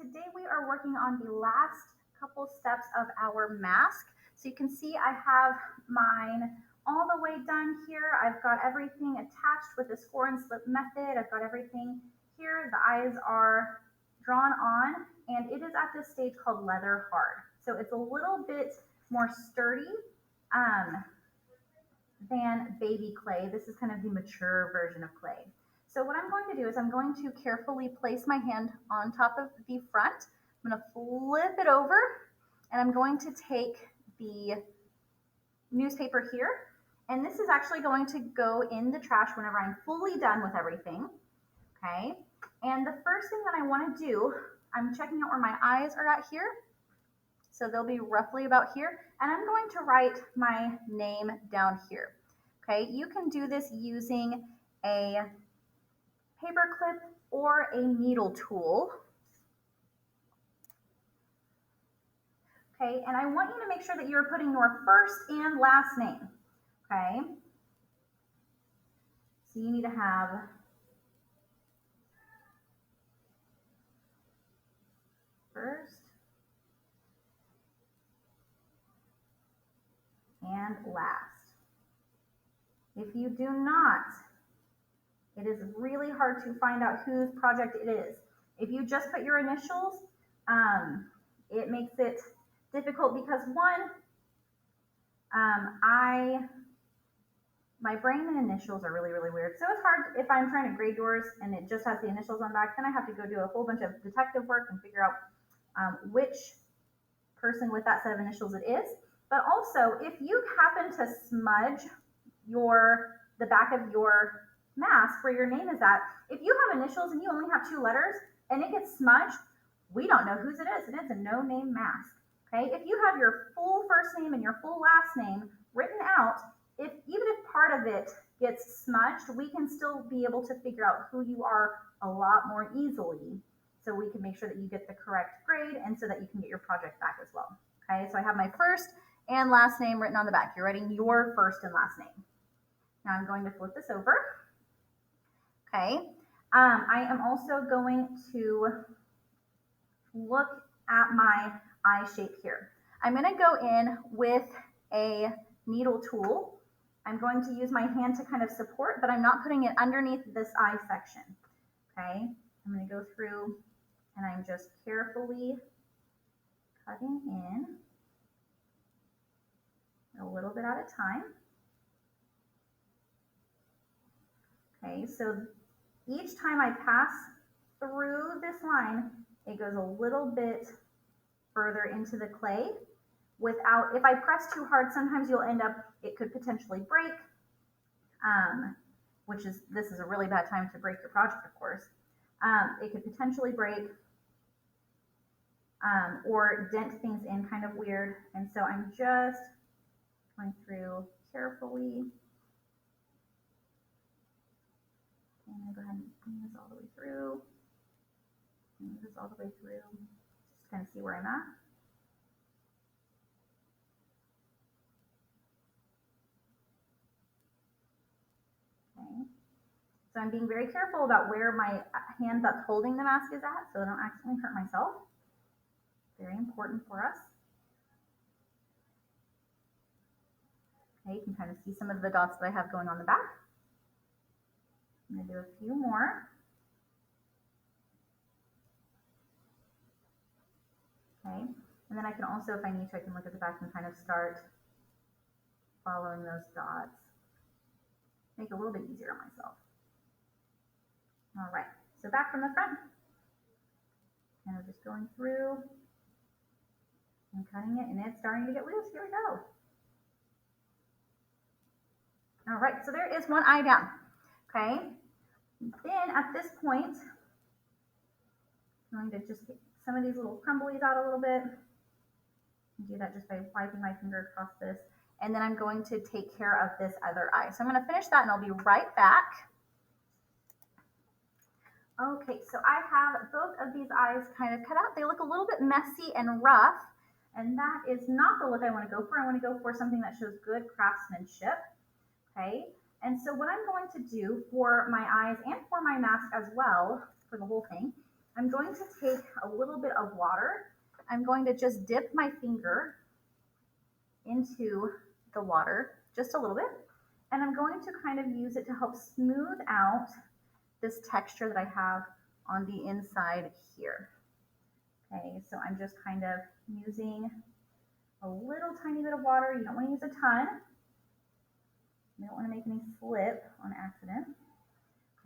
today we are working on the last couple steps of our mask. So you can see I have mine all the way done here. I've got everything attached with the score and slip method. I've got everything here. The eyes are drawn on, and it is at this stage called leather hard. So it's a little bit more sturdy than baby clay. This is kind of the mature version of clay. So what I'm going to do is I'm going to carefully place my hand on top of the front. I'm going to flip it over, and I'm going to take the newspaper here, and this is actually going to go in the trash whenever I'm fully done with everything. Okay, and the first thing that I want to do, I'm checking out where my eyes are at here. So they'll be roughly about here, and I'm going to write my name down here. Okay, you can do this using a paper clip or a needle tool. Okay, and I want you to make sure that you're putting your first and last name. Okay, so you need to have first and last. If you do not, it is really hard to find out whose project it is. If you just put your initials, it makes it difficult because one, my brain and initials are really, really weird. So it's hard if I'm trying to grade yours and it just has the initials on the back, then I have to go do a whole bunch of detective work and figure out which person with that set of initials it is. But also, if you happen to smudge the back of your mask where your name is at, if you have initials and you only have 2 letters and it gets smudged, we don't know whose it is, and it's a no-name mask. Okay, if you have your full first name and your full last name written out, even if part of it gets smudged, we can still be able to figure out who you are a lot more easily. So we can make sure that you get the correct grade and so that you can get your project back as well. Okay, so I have my first and last name written on the back. You're writing your first and last name. Now I'm going to flip this over. Okay, I am also going to look at my eye shape here. I'm going to go in with a needle tool. I'm going to use my hand to kind of support, but I'm not putting it underneath this eye section. Okay, I'm going to go through and I'm just carefully cutting in a little bit at a time. Okay, so each time I pass through this line, it goes a little bit further into the clay. If I press too hard, sometimes it could potentially break, this is a really bad time to break your project, of course. It could potentially break or dent things in kind of weird. And so I'm just going through carefully. I'm going to go ahead and bring this all the way through. Bring this all the way through. Just kind of see where I'm at. Okay. So I'm being very careful about where my hand that's holding the mask is at so I don't accidentally hurt myself. Very important for us. Okay, you can kind of see some of the dots that I have going on the back. I'm going to do a few more. Okay, and then I can also, if I need to, I can look at the back and kind of start following those dots. Make it a little bit easier on myself. All right, so back from the front. And we're just going through and cutting it, and it's starting to get loose. Here we go. All right, so there is one eye down. Okay, then at this point, I'm going to just get some of these little crumblies out a little bit. Do that just by wiping my finger across this. And then I'm going to take care of this other eye. So I'm going to finish that and I'll be right back. Okay, so I have both of these eyes kind of cut out. They look a little bit messy and rough, and that is not the look I want to go for. I want to go for something that shows good craftsmanship. Okay, and so what I'm going to do for my eyes and for my mask as well, for the whole thing, I'm going to take a little bit of water. I'm going to just dip my finger into the water, just a little bit, and I'm going to kind of use it to help smooth out this texture that I have on the inside here. Okay, so I'm just kind of using a little tiny bit of water. You don't want to use a ton. You don't want to make any slip on accident.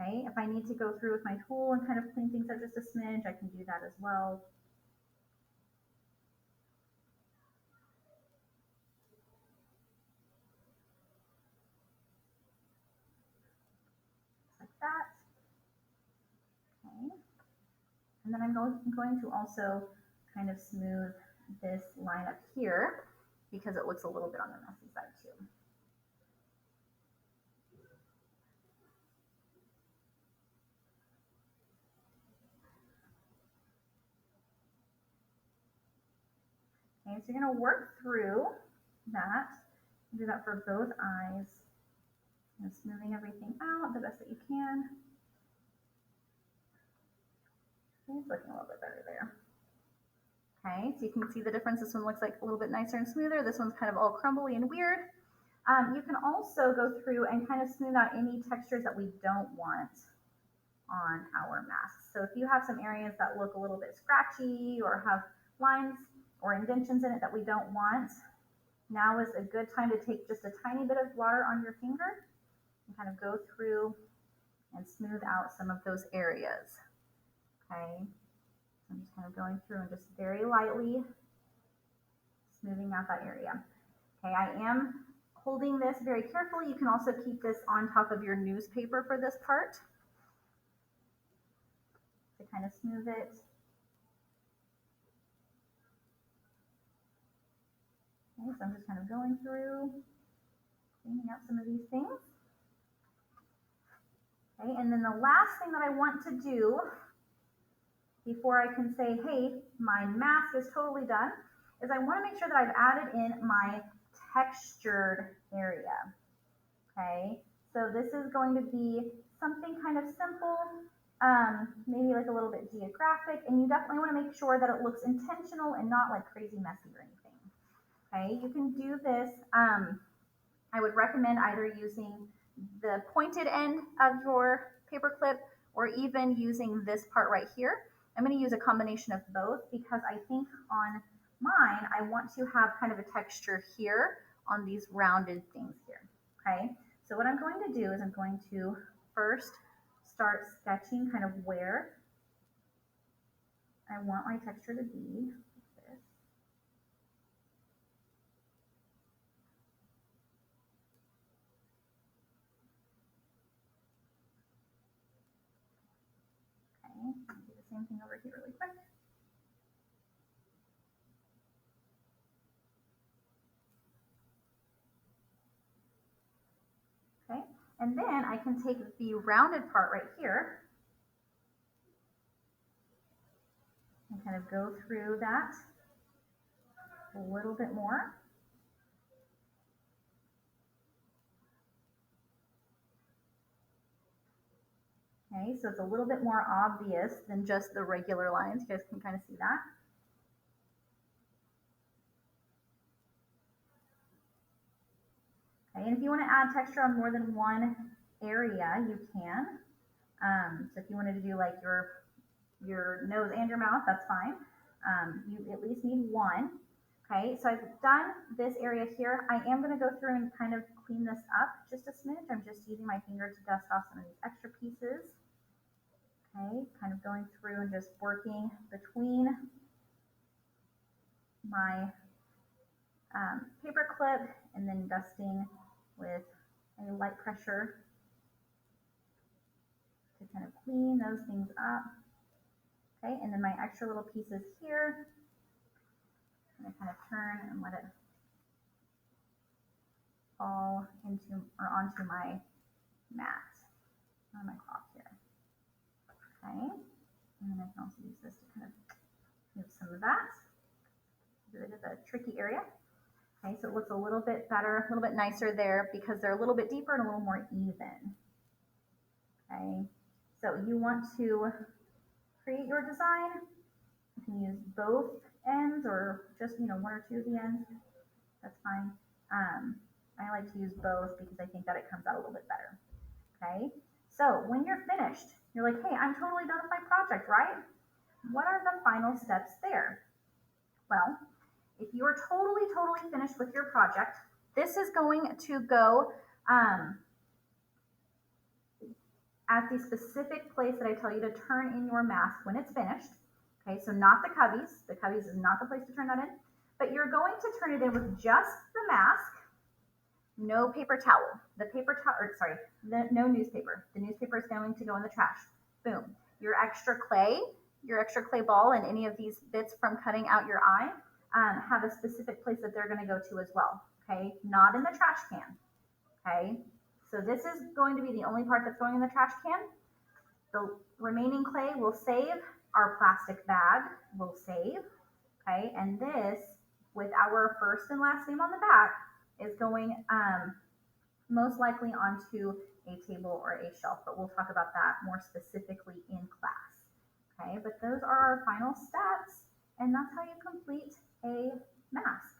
Okay, if I need to go through with my tool and kind of clean things up just a smidge, I can do that as well. Like that. Okay. And then I'm going to also kind of smooth this line up here because it looks a little bit on the messy side too. Okay, so you're going to work through that. Do that for both eyes. And smoothing everything out the best that you can. Okay, it's looking a little bit better there. Okay, so you can see the difference. This one looks like a little bit nicer and smoother. This one's kind of all crumbly and weird. You can also go through and kind of smooth out any textures that we don't want on our masks. So if you have some areas that look a little bit scratchy or have lines or indentions in it that we don't want, now is a good time to take just a tiny bit of water on your finger and kind of go through and smooth out some of those areas. Okay, I'm just kind of going through and just very lightly smoothing out that area. Okay, I am holding this very carefully. You can also keep this on top of your newspaper for this part to kind of smooth it. Okay, so I'm just kind of going through, cleaning up some of these things. Okay, and then the last thing that I want to do before I can say, hey, my mask is totally done, is I want to make sure that I've added in my textured area. Okay, so this is going to be something kind of simple, maybe like a little bit geographic, and you definitely want to make sure that it looks intentional and not like crazy messy or anything. Okay, you can do this. I would recommend either using the pointed end of your paper clip or even using this part right here. I'm going to use a combination of both because I think on mine, I want to have kind of a texture here on these rounded things here. Okay, so what I'm going to do is I'm going to first start sketching kind of where I want my texture to be. Okay, do the same thing over here really quick. Okay, and then I can take the rounded part right here and kind of go through that a little bit more. Okay, so it's a little bit more obvious than just the regular lines. You guys can kind of see that. Okay, and if you want to add texture on more than one area, you can. So if you wanted to do like your nose and your mouth, that's fine. You at least need one. Okay, so I've done this area here. I am going to go through and kind of clean this up just a smidge. I'm just using my finger to dust off some of these extra pieces. Okay, kind of going through and just working between my paper clip and then dusting with a light pressure to kind of clean those things up. Okay, and then my extra little pieces here, I'm going to kind of turn and let it fall into or onto my mat on my cloth here. Okay, and then I can also use this to kind of move some of that. Get rid of the tricky area. Okay, so it looks a little bit better, a little bit nicer there because they're a little bit deeper and a little more even. Okay, so you want to create your design. You can use both ends or just, one or two of the ends. That's fine. I like to use both because I think that it comes out a little bit better. Okay, so when you're finished, you're like, hey, I'm totally done with my project, right? What are the final steps there? Well, if you are totally finished with your project, this is going to go at the specific place that I tell you to turn in your mask when it's finished. Okay, so not the cubbies. The cubbies is not the place to turn that in, but you're going to turn it in with just the mask, no paper towel. The paper towel, or sorry, no newspaper. The newspaper is going to go in the trash. Boom. Your extra clay ball, and any of these bits from cutting out your eye have a specific place that they're going to go to as well. Okay, not in the trash can. Okay, so this is going to be the only part that's going in the trash can. The remaining clay will save. Our plastic bag will save. Okay, and this, with our first and last name on the back, is going most likely onto a table or a shelf, but we'll talk about that more specifically in class. Okay, but those are our final steps, and that's how you complete a mask.